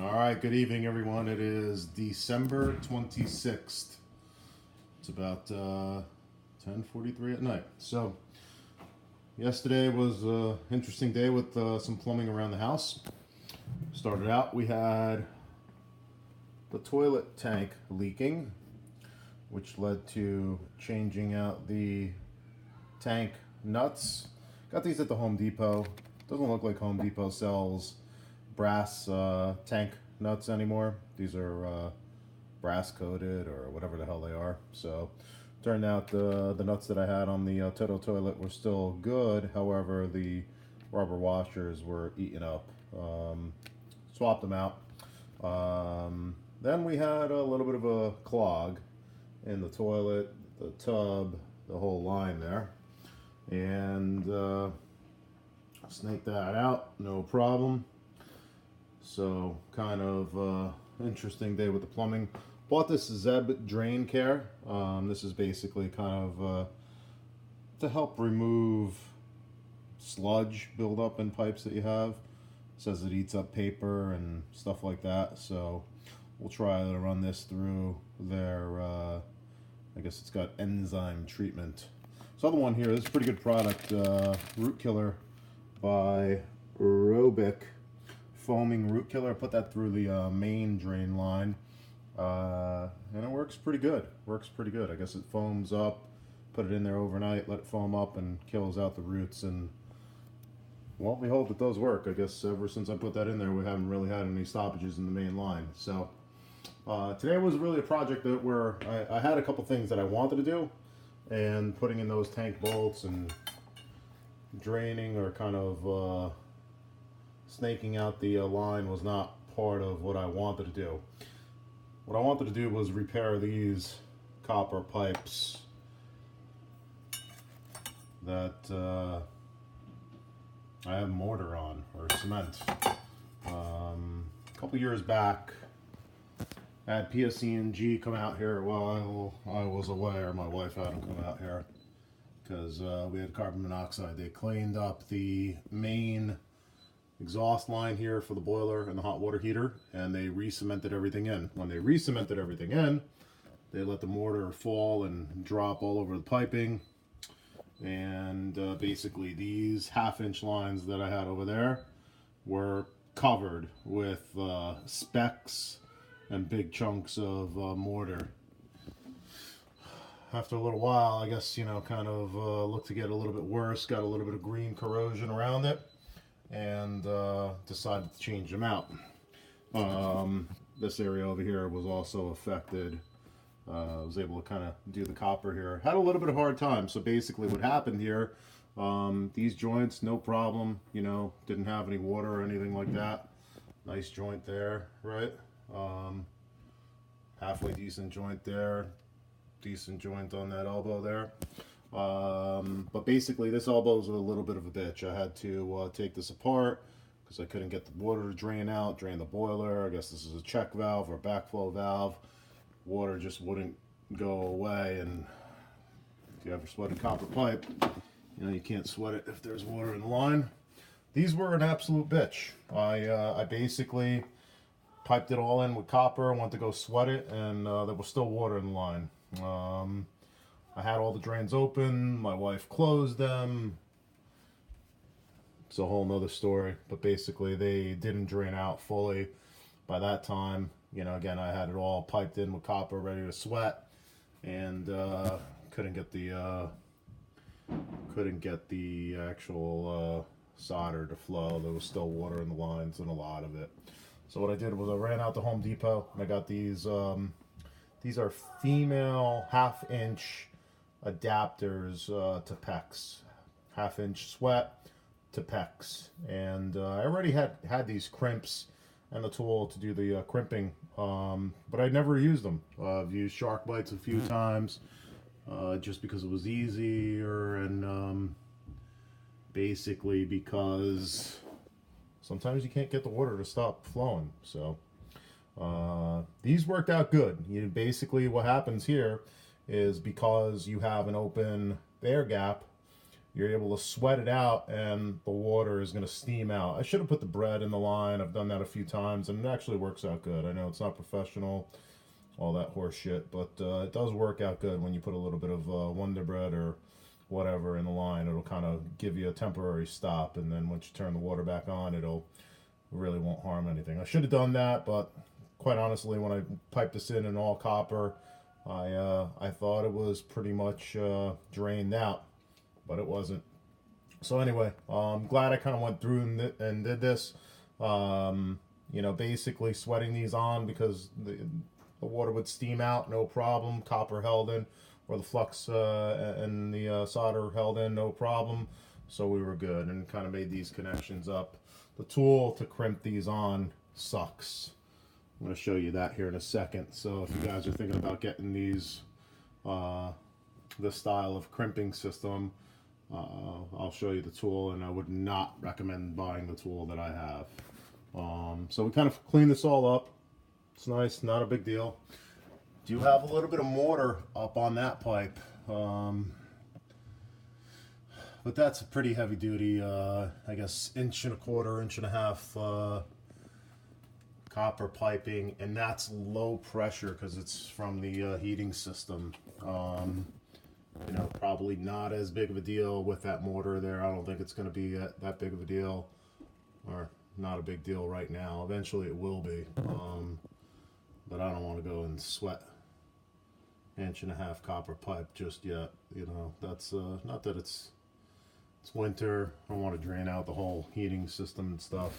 All right, good evening, everyone. It is December 26th. It's about 10:43 at night. So, yesterday was an interesting day with some plumbing around the house. Started out, we had the toilet tank leaking, which led to changing out the tank nuts. Got these at the Home Depot. Doesn't look like Home Depot sells brass tank nuts anymore. These are brass coated or whatever the hell they are. So turned out the nuts that I had on the Toto toilet were still good. However, the rubber washers were eaten up. Swapped them out. Then we had a little bit of a clog in the toilet, the tub, the whole line there, and snaked that out, no problem. So kind of interesting day with the plumbing. Bought this Zeb Drain Care. This is basically kind of to help remove sludge buildup in pipes that you have. It says it eats up paper and stuff like that. So we'll try to run this through their, I guess it's got enzyme treatment. This other one here, this is a pretty good product, Root Killer by Robic. Foaming root killer. I put that through the main drain line, and it works pretty good. I guess it foams up. Put it in there overnight, let it foam up, and kills out the roots. And well, behold, it does work. I guess ever since I put that in there, we haven't really had any stoppages in the main line. So today was really a project where I had a couple things that I wanted to do, and putting in those tank bolts and draining or kind of snaking out the line was not part of what I wanted to do. What I wanted to do was repair these copper pipes that I have mortar on, or cement. A couple years back, I had PSE&G come out here while I was away, or my wife had them come out here, because we had carbon monoxide. They cleaned up the main exhaust line here for the boiler and the hot water heater, and they re-cemented everything in. When they re-cemented everything in, they let the mortar fall and drop all over the piping, and basically these half-inch lines that I had over there were covered with specks and big chunks of mortar. After a little while, I guess, kind of looked to get a little bit worse, got a little bit of green corrosion around it, and decided to change them out. This area over here was also affected. I was able to kind of do the copper here. Had a little bit of hard time. So basically what happened here, these joints, no problem, didn't have any water or anything like that. Nice joint there, right? Halfway decent joint there. Decent joint on that elbow there. But basically this elbow was a little bit of a bitch. I had to take this apart because I couldn't get the water to drain out, drain the boiler. I guess this is a check valve or backflow valve. Water just wouldn't go away, and if you ever sweat a copper pipe, you can't sweat it if there's water in the line. These were an absolute bitch. I basically piped it all in with copper, went to go sweat it, and there was still water in the line. I had all the drains open, my wife closed them. It's a whole nother story, but basically they didn't drain out fully by that time. Again, I had it all piped in with copper, ready to sweat, and couldn't get the actual solder to flow. There was still water in the lines and a lot of it. So what I did was I ran out to Home Depot and I got these. These are female half-inch adapters to PEX, half-inch sweat to PEX, and I already had these crimps and the tool to do the crimping, but I never used them. I've used shark bites a few times, just because it was easier, and basically because sometimes you can't get the water to stop flowing. So these worked out good. Basically what happens here is because you have an open air gap, you're able to sweat it out and the water is going to steam out. I should have put the bread in the line. I've done that a few times and it actually works out good. I know it's not professional, all that horse shit, but it does work out good when you put a little bit of Wonder Bread or whatever in the line. It'll kind of give you a temporary stop, and then once you turn the water back on, it'll really won't harm anything. I should have done that, but quite honestly, when I piped this in all copper, I thought it was pretty much drained out, but it wasn't. So anyway, I'm glad I kind of went through and did this. You know, basically sweating these on because the water would steam out, no problem. Copper held in, or the flux and the solder held in, no problem. So we were good, and kind of made these connections up. The tool to crimp these on sucks. I'm going to show you that here in a second. So if you guys are thinking about getting these, this style of crimping system, I'll show you the tool, and I would not recommend buying the tool that I have. So we kind of clean this all up. It's nice, not a big deal. Do have a little bit of mortar up on that pipe, but that's a pretty heavy duty, I guess 1.25 inch copper piping, and that's low pressure because it's from the heating system. You know, probably not as big of a deal with that mortar there. I don't think it's going to be that big of a deal, or not a big deal right now. Eventually it will be, but I don't want to go and sweat 1.5 inch copper pipe just yet. You know, that's not that it's winter. I don't want to drain out the whole heating system and stuff.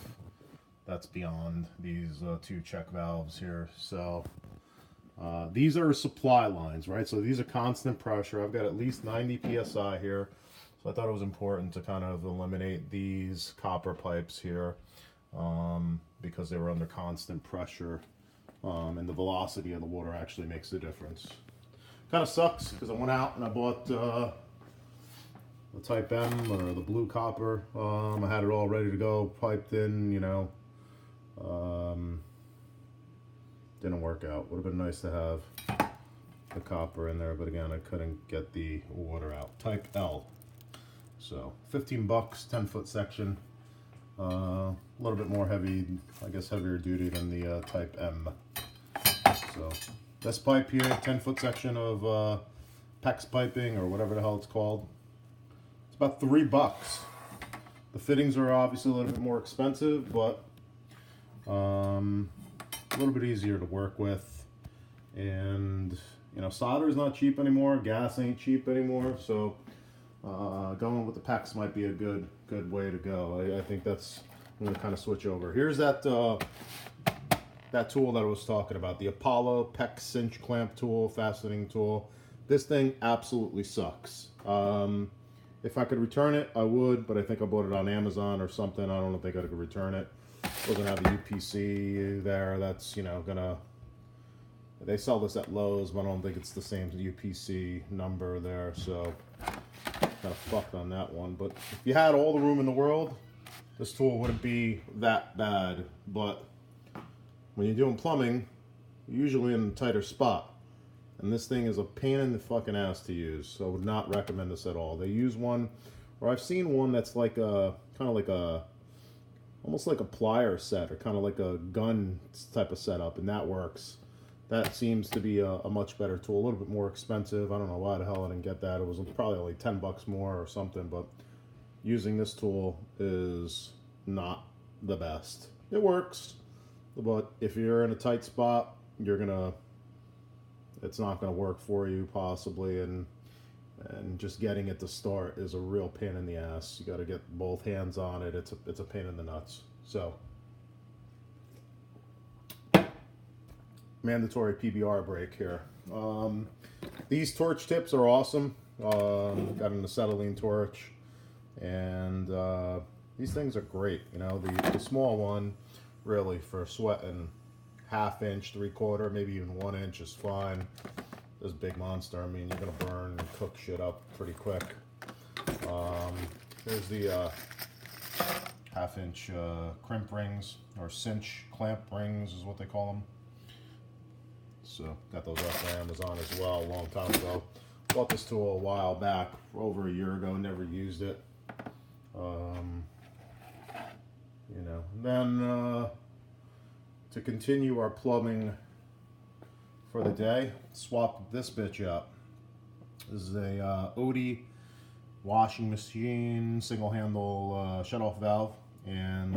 That's beyond these 2 check valves here. So these are supply lines, right? So these are constant pressure. I've got at least 90 psi here. So I thought it was important to kind of eliminate these copper pipes here because they were under constant pressure, and the velocity of the water actually makes a difference. Kind of sucks because I went out and I bought the Type M, or the blue copper. I had it all ready to go, piped in, you know. Didn't work out. Would have been nice to have the copper in there, but again, I couldn't get the water out. Type L. So 15 bucks, 10-foot section. A little bit more heavy, I guess heavier duty than the Type M. So this pipe here, 10-foot section of PEX piping, or whatever the hell it's called. It's about $3. The fittings are obviously a little bit more expensive, but a little bit easier to work with. And you know, solder is not cheap anymore. Gas ain't cheap anymore. So going with the PEX might be a good way to go. I think that's, I'm going to kind of switch over. Here's that that tool that I was talking about, the Apollo PEX cinch clamp tool, fastening tool. This thing absolutely sucks. If I could return it, I would, but I think I bought it on Amazon or something. I don't think I could return it. Doesn't have the UPC there. That's, you know, gonna, they sell this at Lowe's, but I don't think it's the same UPC number there, so kind of fucked on that one. But if you had all the room in the world, this tool wouldn't be that bad. But when you're doing plumbing, you're usually in a tighter spot, and this thing is a pain in the fucking ass to use, so I would not recommend this at all. They use one, or I've seen one that's like a, kind of like a, almost like a plier set, or kind of like a gun type of setup, and that works. That seems to be a much better tool, a little bit more expensive. I don't know why the hell I didn't get that. It was probably only 10 bucks more or something, but using this tool is not the best. It works, but if you're in a tight spot, it's not gonna work for you possibly, and just getting it to start is a real pain in the ass. You got to get both hands on it. It's a pain in the nuts. So mandatory PBR break here. These torch tips are awesome. Got an acetylene torch, and these things are great. You know, the small one, really, for sweating 1/2 inch, 3/4, maybe even 1 inch is fine. This big monster, I mean, you're gonna burn and cook shit up pretty quick. Here's the 1/2 inch crimp rings, or cinch clamp rings is what they call them. So got those off of Amazon as well a long time ago. Bought this tool a while back, over a year ago, never used it. You know, and then to continue our plumbing for the day, swap this bitch out. This is a Odie washing machine, single handle shut-off valve, and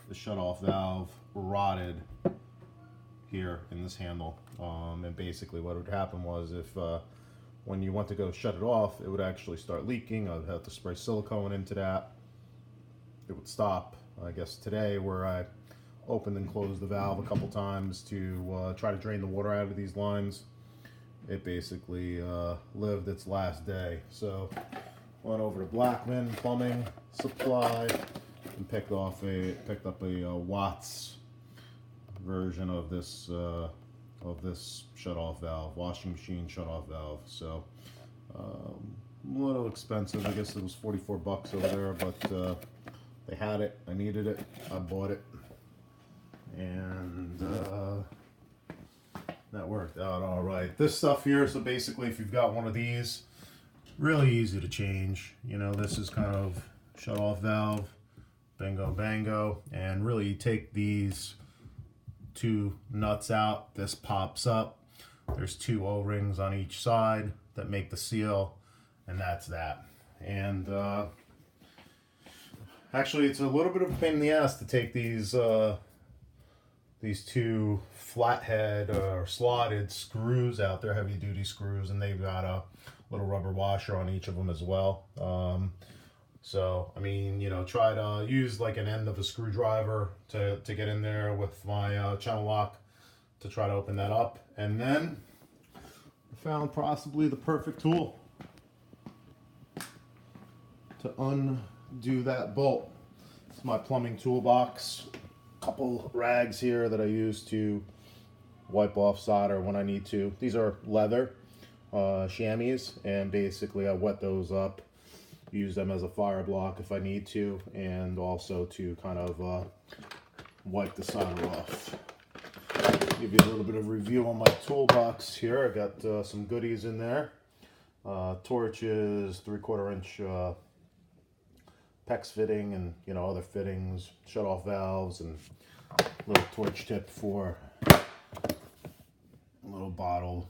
the shut-off valve rotted here in this handle. And basically what would happen was if when you went to go shut it off, it would actually start leaking. I'd have to spray silicone into that. It would stop. I guess today, where I opened and closed the valve a couple times to try to drain the water out of these lines, it basically lived its last day. So went over to Blackman Plumbing Supply and picked up a Watts version of this shut-off valve, washing machine shut-off valve. So a little expensive. I guess it was 44 bucks over there, but they had it. I needed it. I bought it, and that worked out all right. This stuff here, so basically if you've got one of these, really easy to change. You know, this is kind of shut-off valve, bingo bango, and really you take these two nuts out, this pops up. There's two O-rings on each side that make the seal, and that's that. And actually, it's a little bit of a pain in the ass to take these two flathead or slotted screws out. They're heavy duty screws, and they've got a little rubber washer on each of them as well. So, I mean, you know, try to use like an end of a screwdriver to get in there with my channel lock to try to open that up. And then I found possibly the perfect tool to undo that bolt. It's my plumbing toolbox. Couple rags here that I use to wipe off solder when I need to. These are leather chamois, and basically I wet those up, use them as a fire block if I need to, and also to kind of wipe the solder off. Give you a little bit of review on my toolbox here. I got some goodies in there. Torches, 3/4 inch PEX fitting, and you know, other fittings, shut off valves, and little torch tip for a little bottle.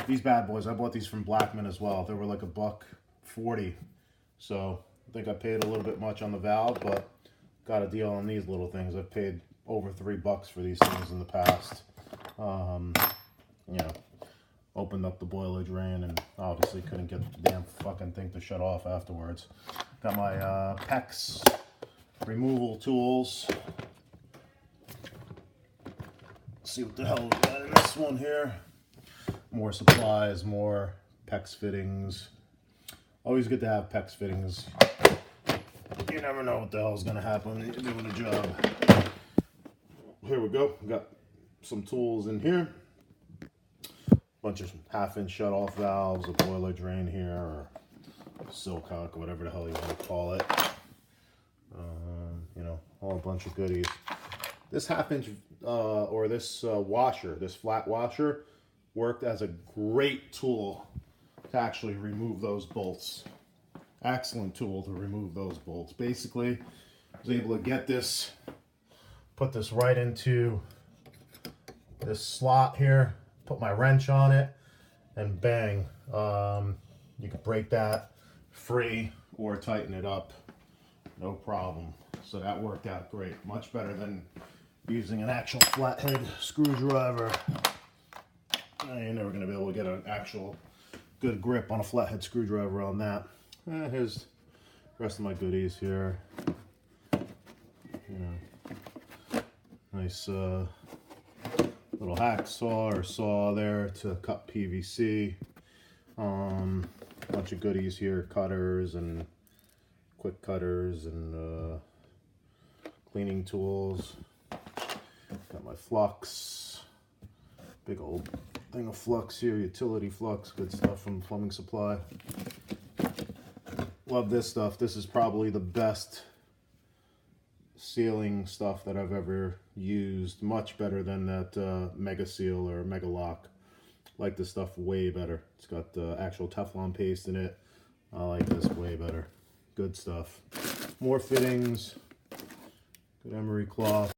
These bad boys, I bought these from Blackman as well. They were like $1.40, so I think I paid a little bit much on the valve, but got a deal on these little things. I've paid over $3 for these things in the past. You know, opened up the boiler drain and obviously couldn't get the damn fucking thing to shut off afterwards. Got my PEX removal tools. Let's see what the hell we got in this one here. More supplies, more PEX fittings. Always good to have PEX fittings. You never know what the hell is going to happen when you're doing a job. Here we go. We got some tools in here. Bunch of 1/2 inch shut off valves, a boiler drain here, or silcock, or whatever the hell you want to call it. You know, all a bunch of goodies. This 1/2 inch or this washer, this flat washer, worked as a great tool to actually remove those bolts. Excellent tool to remove those bolts. Basically, I was able to get this, put this right into this slot here, put my wrench on it, and bang, you can break that free or tighten it up, no problem. So that worked out great, much better than using an actual flathead screwdriver. You're never going to be able to get an actual good grip on a flathead screwdriver on that. Here's the rest of my goodies here. You know, nice little hacksaw or saw there to cut PVC. Bunch of goodies here, cutters and quick cutters and cleaning tools. Got my flux, big old thing of flux here, utility flux, good stuff from Plumbing Supply. Love this stuff. This is probably the best sealing stuff that I've ever used. Much better than that Mega Seal or Mega Lock like this stuff way better. It's got actual Teflon paste in it. I like this way better. Good stuff. More fittings. Good emery cloth.